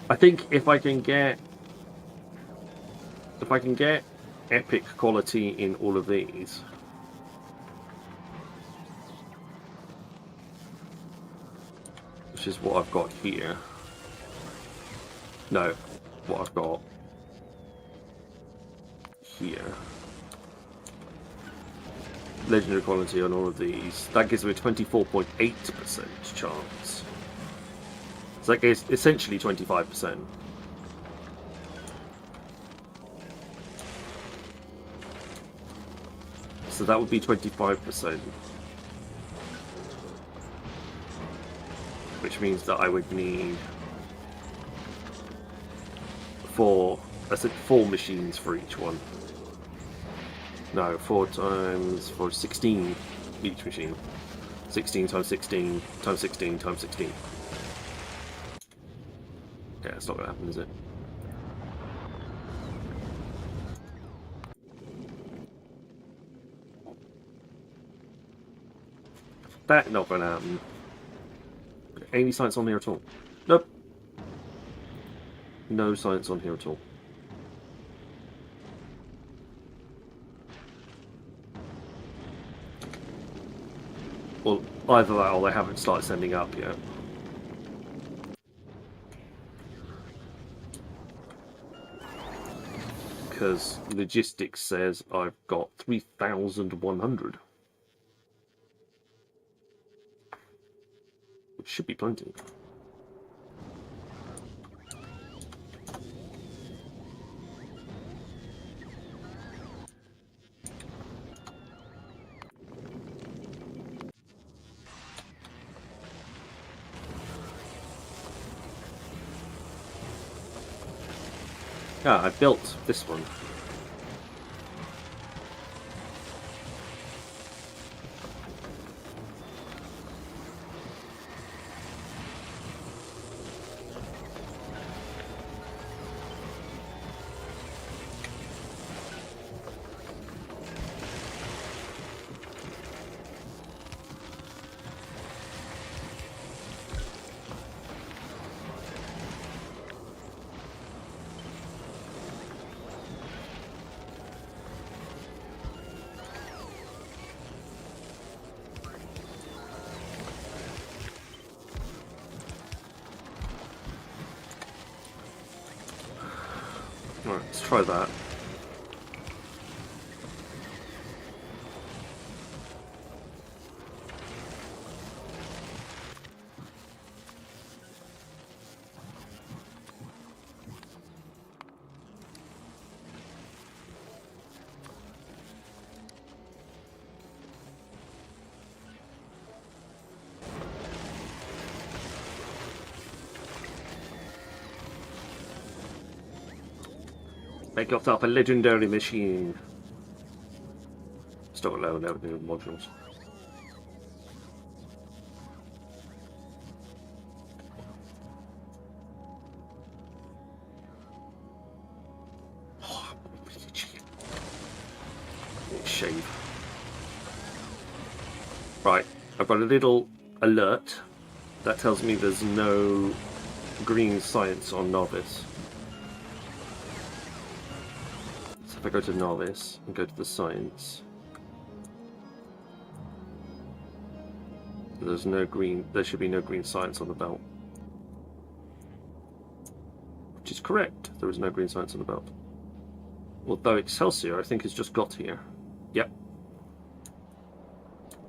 I think if I can get epic quality in all of these, which is what I've got here. No, what I've got here. Legendary quality on all of these. That gives me a 24.8% chance. So that gives essentially 25%. So that would be 25%. Which means that I would need four machines for each one. No, 4 times 4, 16 each machine. 16 times 16 times 16 times 16. Yeah, it's not going to happen, is it? That's not going to happen. Any science on here at all? Nope. No science on here at all. Well, either that or they haven't started sending up yet. Because logistics says I've got 3,100. Which should be plenty. Ah, I built this one. Alright, let's try that. They got up a legendary machine. Still alone, no new modules. Oh, shave. Right, I've got a little alert that tells me there's no green science on novice. So if I go to novice and go to the science, there's no green. There should be no green science on the belt, which is correct. There is no green science on the belt. Although Excelsior, I think, has just got here. Yep.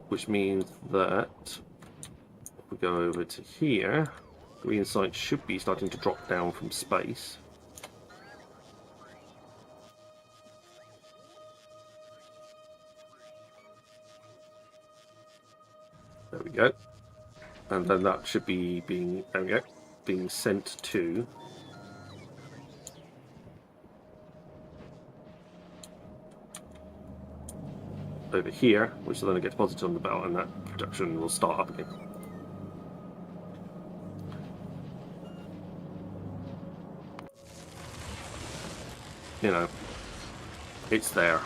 Which means that if we go over to here, green science should be starting to drop down from space. There we go. And then that should be being, there we go, being sent to over here, which will then get deposited on the belt, and that production will start up again. You know, it's there.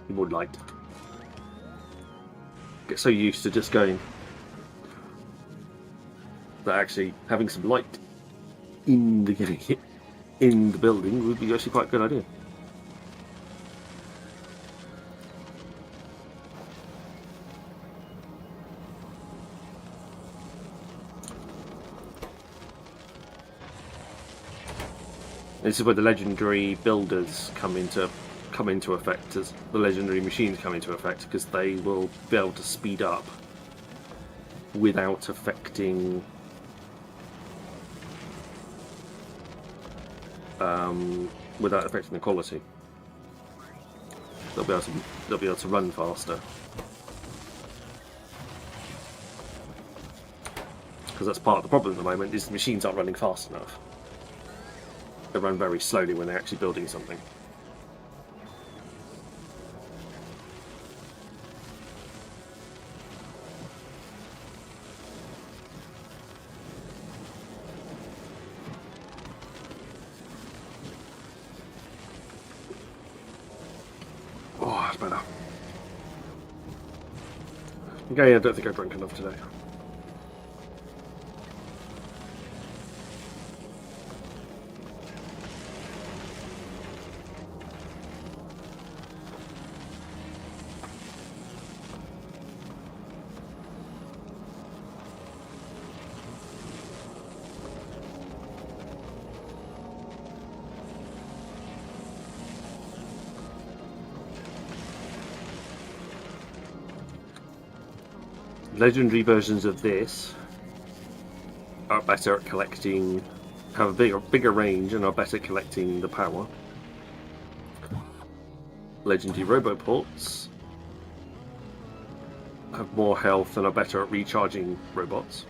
More light. Get so used to just going that actually having some light in the in the building would be actually quite a good idea. This is where the legendary builders come into effect, as the legendary machines come into effect, because they will be able to speed up without affecting the quality. They'll be able to run faster, because that's part of the problem at the moment. Is the machines aren't running fast enough. They run very slowly when they're actually building something. Oh, that's better. Okay, I don't think I drank enough today. Legendary versions of this are better at collecting, have a bigger range and are better at collecting the power. Legendary roboports have more health and are better at recharging robots.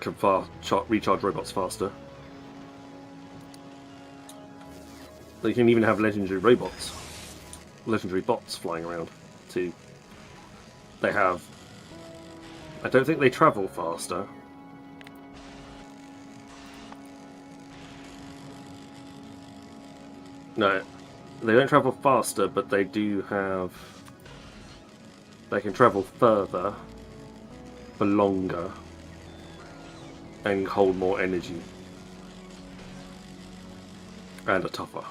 Can recharge robots faster. They can even have legendary bots flying around too. They have. I don't think they travel faster. No, they don't travel faster, but they do have. They can travel further for longer and hold more energy and are tougher.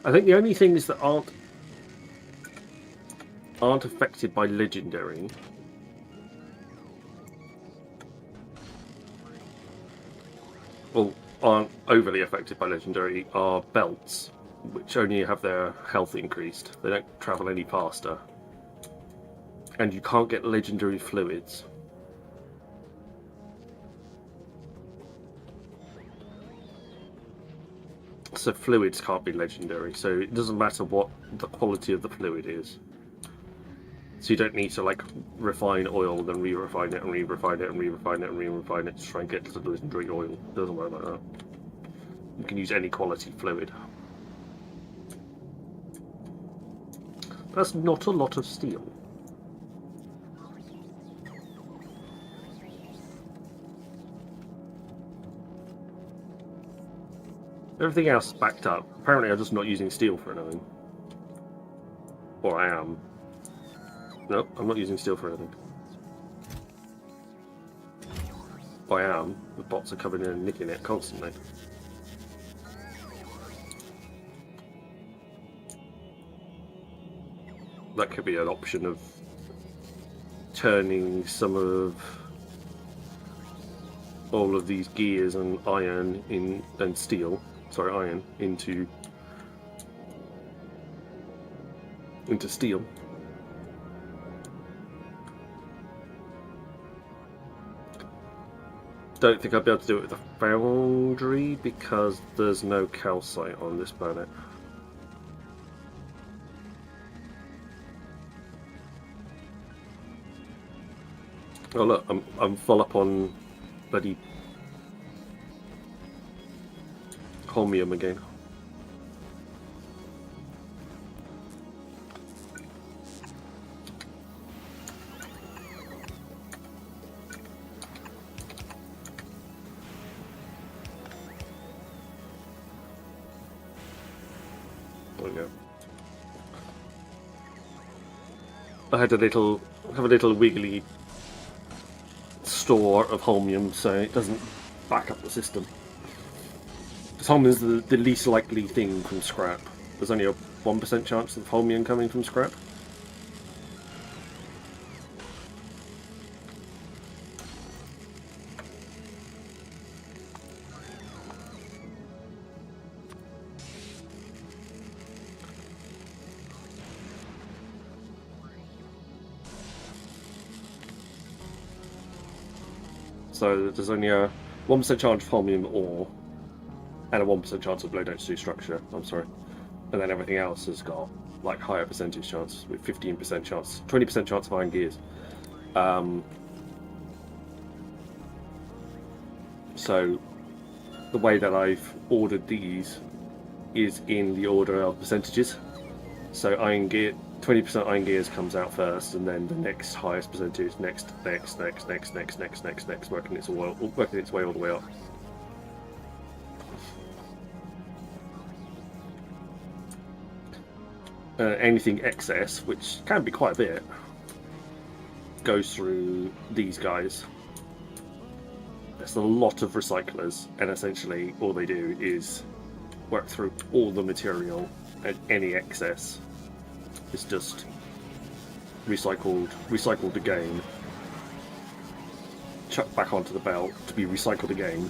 I think the only things that aren't affected by legendary aren't overly affected by legendary are belts, which only have their health increased. They don't travel any faster. And you can't get legendary fluids. So fluids can't be legendary, so it doesn't matter what the quality of the fluid is. So you don't need to like refine oil, then re-refine it and re-refine it and re-refine it and re-refine it to try and get to the legendary oil. It doesn't work like that. You can use any quality fluid. That's not a lot of steel. Everything else is backed up. Apparently I'm just not using steel for anything. Or I am. Nope, I'm not using steel for anything. I am. The bots are coming in and nicking it constantly. That could be an option of turning some of all of these gears and iron and steel. Sorry, iron into steel. Don't think I'll be able to do it with a foundry because there's no calcite on this planet. Oh look, I'm full up on bloody chromium again. I had a little wiggly store of holmium, so it doesn't back up the system. Because holmium is the least likely thing from scrap. There's only a 1% chance of holmium coming from scrap. So there's only a 1% chance of holmium ore, and a 1% chance of low density structure. I'm sorry, and then everything else has got like higher percentage chance, with 15% chance, 20% chance of iron gears. So the way that I've ordered these is in the order of percentages. So iron gear, 20% iron gears comes out first, and then the next highest percentage, next, working its way all the way up. Anything excess, which can be quite a bit, goes through these guys. There's a lot of recyclers, and essentially all they do is work through all the material, and any excess is just recycled again, chucked back onto the belt to be recycled again,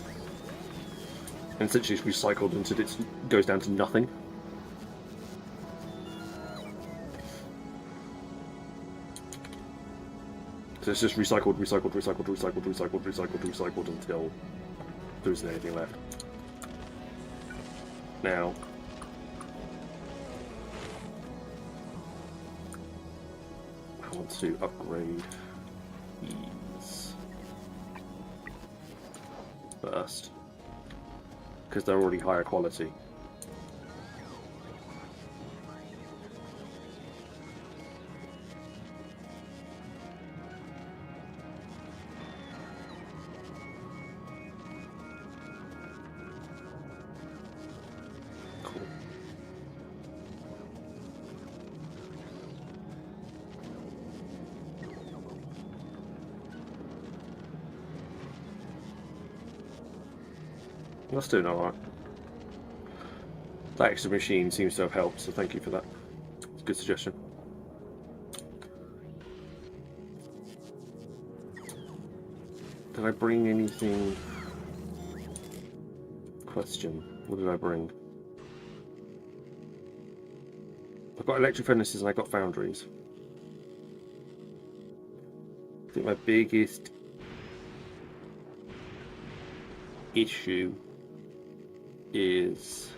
and essentially it's recycled until it goes down to nothing. So it's just recycled until there isn't anything left. Now, I want to upgrade these first, because they're already higher quality. That's doing alright. That extra machine seems to have helped, so thank you for that. It's a good suggestion. Did I bring anything? Question. What did I bring? I've got electric furnaces and I've got foundries. I think my biggest issue is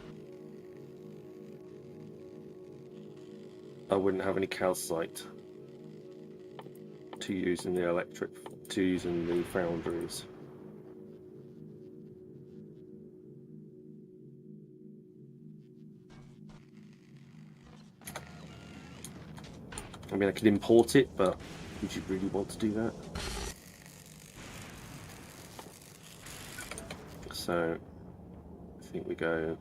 I wouldn't have any calcite to use in the the foundries. I mean, I could import it, but would you really want to do that? So I think we go.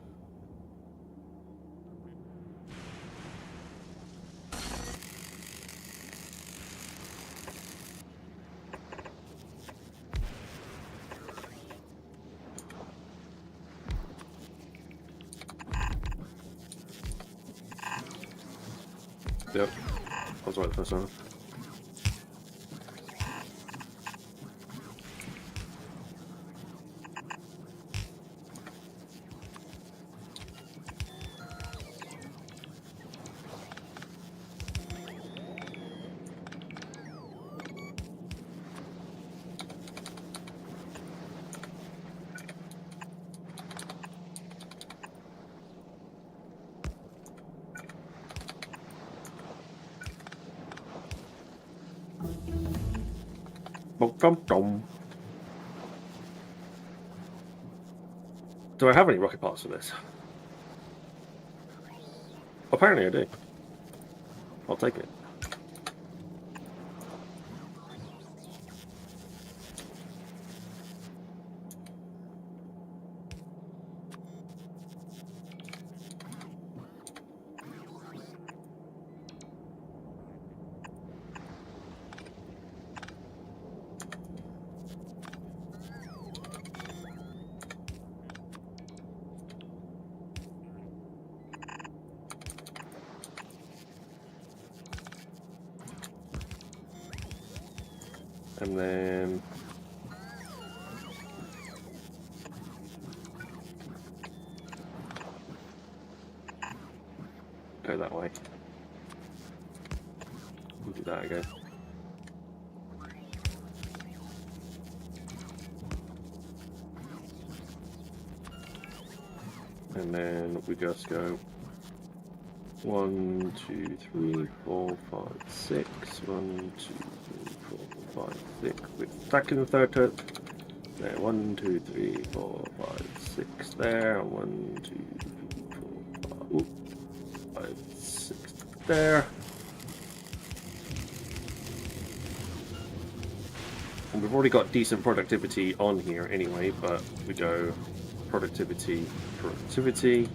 Yep, I was right the first time. Do I have any rocket parts for this? Apparently I do. I'll take it. And then go that way. We'll do that again. And then we just go 1, 2, 3, 4, 5, 6. 1, 2, 3, 4, 5, 6. With back in the third turn. There, 1, 2, 3, 4, 5, 6 there. 1, 2, 3, 4, 5, 6 there. And we've already got decent productivity on here anyway, but we go productivity, productivity.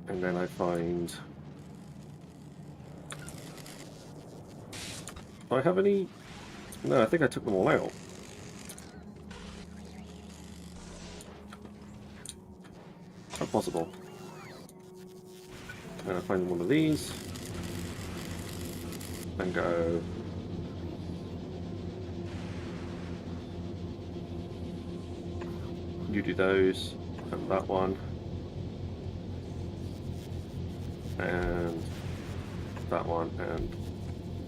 And then I find... Do I have any? No, I think I took them all out. How possible? And I find one of these. And go... You do those, and that one. And that one, and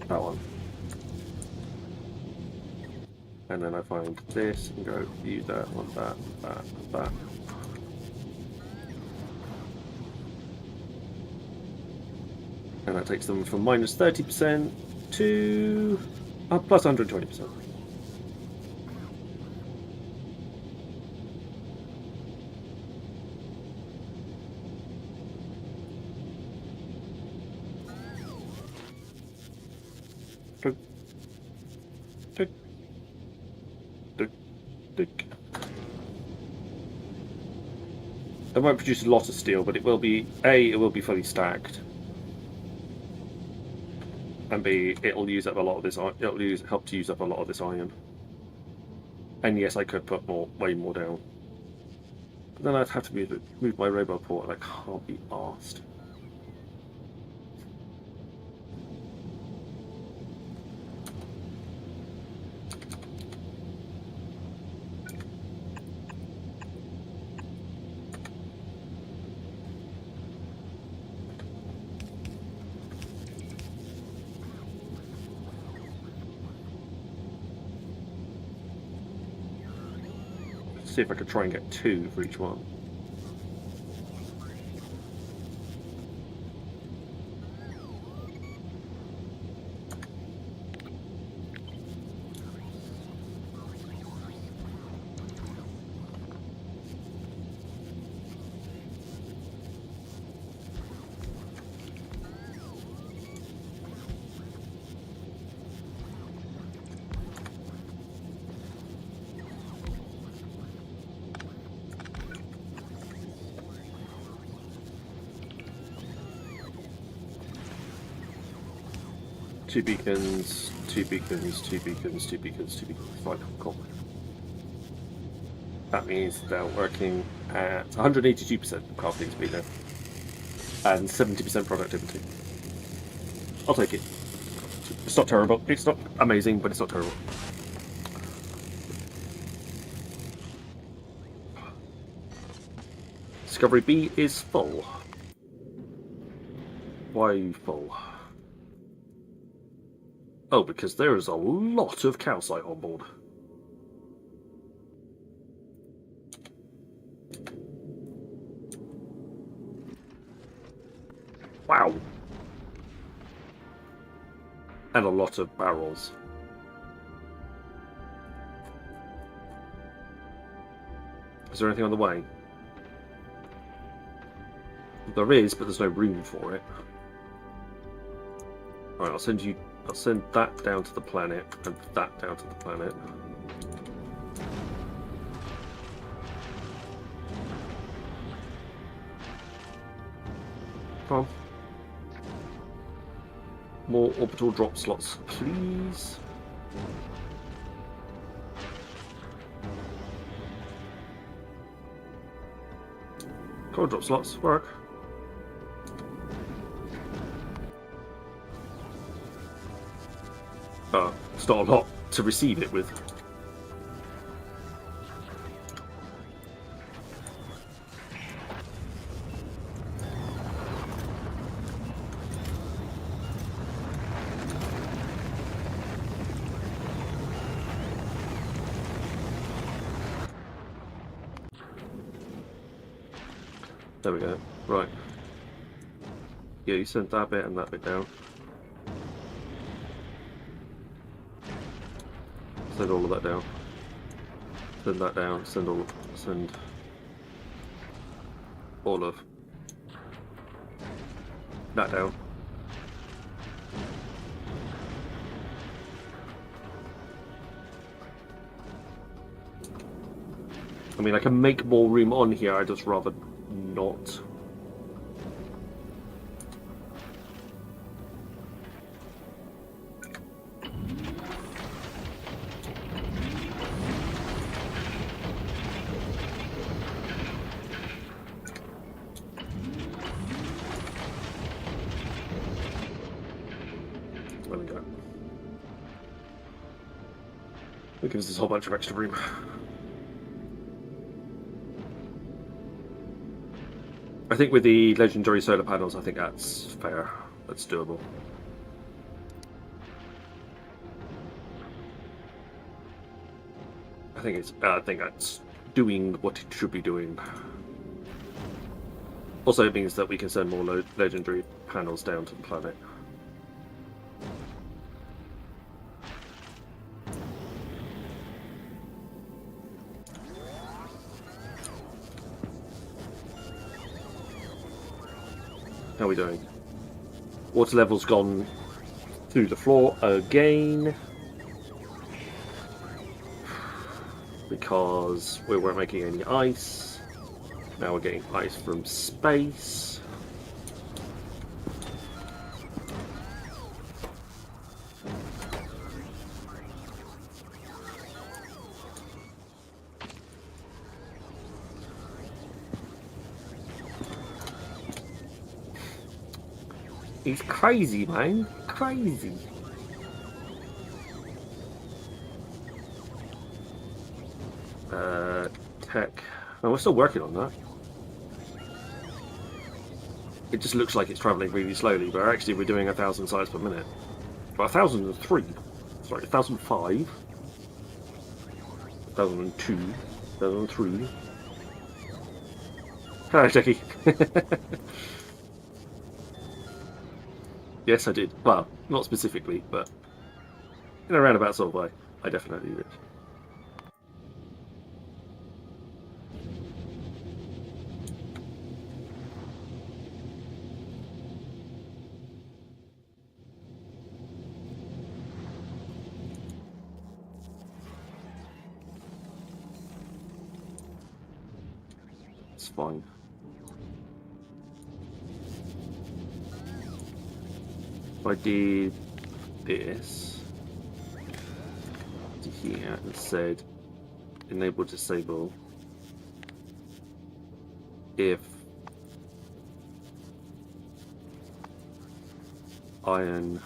that one. And then I find this and go use that one, that. And that takes them from minus 30% to plus 120%. It won't produce a lot of steel, but it will be it will be fully stacked, and B, it'll use up a lot of this. It'll help to use up a lot of this iron. And yes, I could put way more down. But then I'd have to move my robot port, and I can't be arsed. See if I could try and get 2 for each one. Two beacons, 2 beacons, 2 beacons, 2 beacons, 2 beacons. Fine, cool. That means they're working at 182% crafting speed now. And 70% productivity. I'll take it. It's not terrible. It's not amazing, but it's not terrible. Discovery B is full. Why are you full? Oh, because there is a lot of calcite on board. Wow. And a lot of barrels. Is there anything on the way? There is, but there's no room for it. Alright, I'll send that down to the planet and that down to the planet. Come on. More orbital drop slots, please. Come on, drop slots, work. It's not a lot to receive it with. There we go. Right. Yeah, you sent that bit and that bit down. Send all of that down. Send that down. Send all of that down. I mean, I can make more room on here. I'd just rather not. There we go. That gives us a whole bunch of extra room. I think with the legendary solar panels, I think that's fair. That's doable. I think that's doing what it should be doing. Also, it means that we can send more legendary panels down to the planet. How are we doing? Water level's gone through the floor again. Because we weren't making any ice. Now we're getting ice from space. He's crazy, man. Crazy. Tech. Oh, we're still working on that. It just looks like it's travelling really slowly, but actually we're doing 1,000 sites per minute. Well, 1,003. Sorry, 1,005. 1,002. 1,003. Hello, Jackie. Yes, I did. Well, not specifically, but in a roundabout sort of way, I definitely did. It's fine. If I did this to here and said enable disable if iron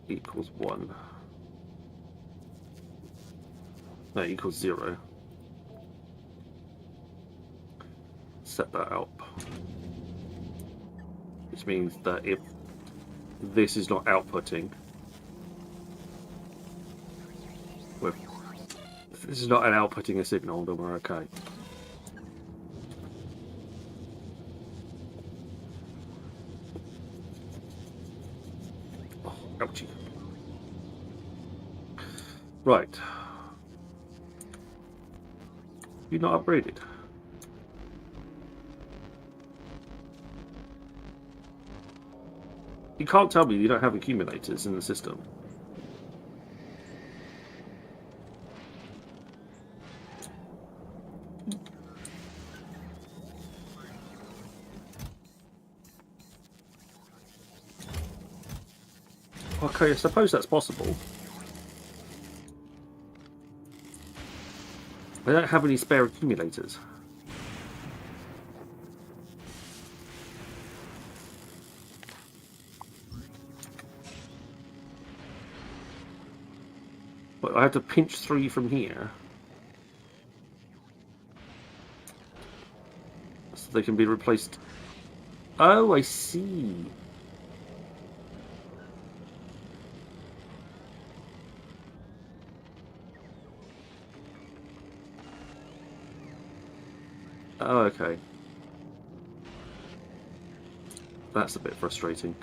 equals 1, no, equals 0, set that up, which means that if this is not outputting, if this is not an outputting a signal, then we're okay. Oh, ouchie. Right. You're not upgraded. You can't tell me you don't have accumulators in the system. Okay, I suppose that's possible. I don't have any spare accumulators. I have to pinch 3 from here. So they can be replaced. Oh, I see. Oh, okay. That's a bit frustrating.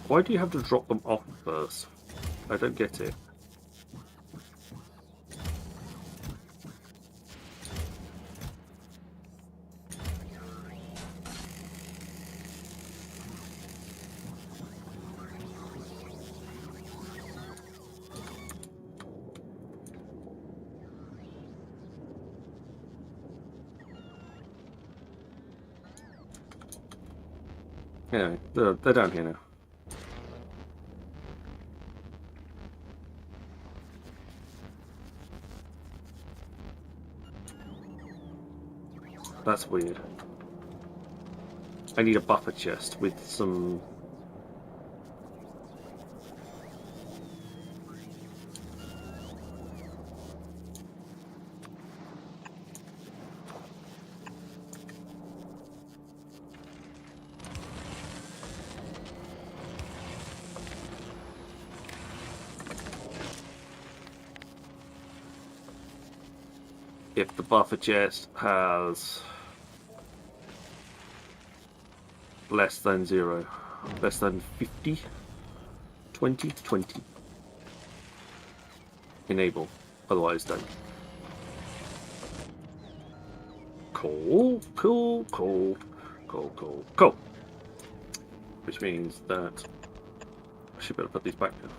Why do you have to drop them off first? I don't get it. Yeah, they're down here now. That's weird. I need a buffer chest with some... If the buffer chest has less than 0, less than 50, 20, 20. Enable, otherwise don't. Cool, cool, cool, cool, cool, cool. Which means that I should better put these back now.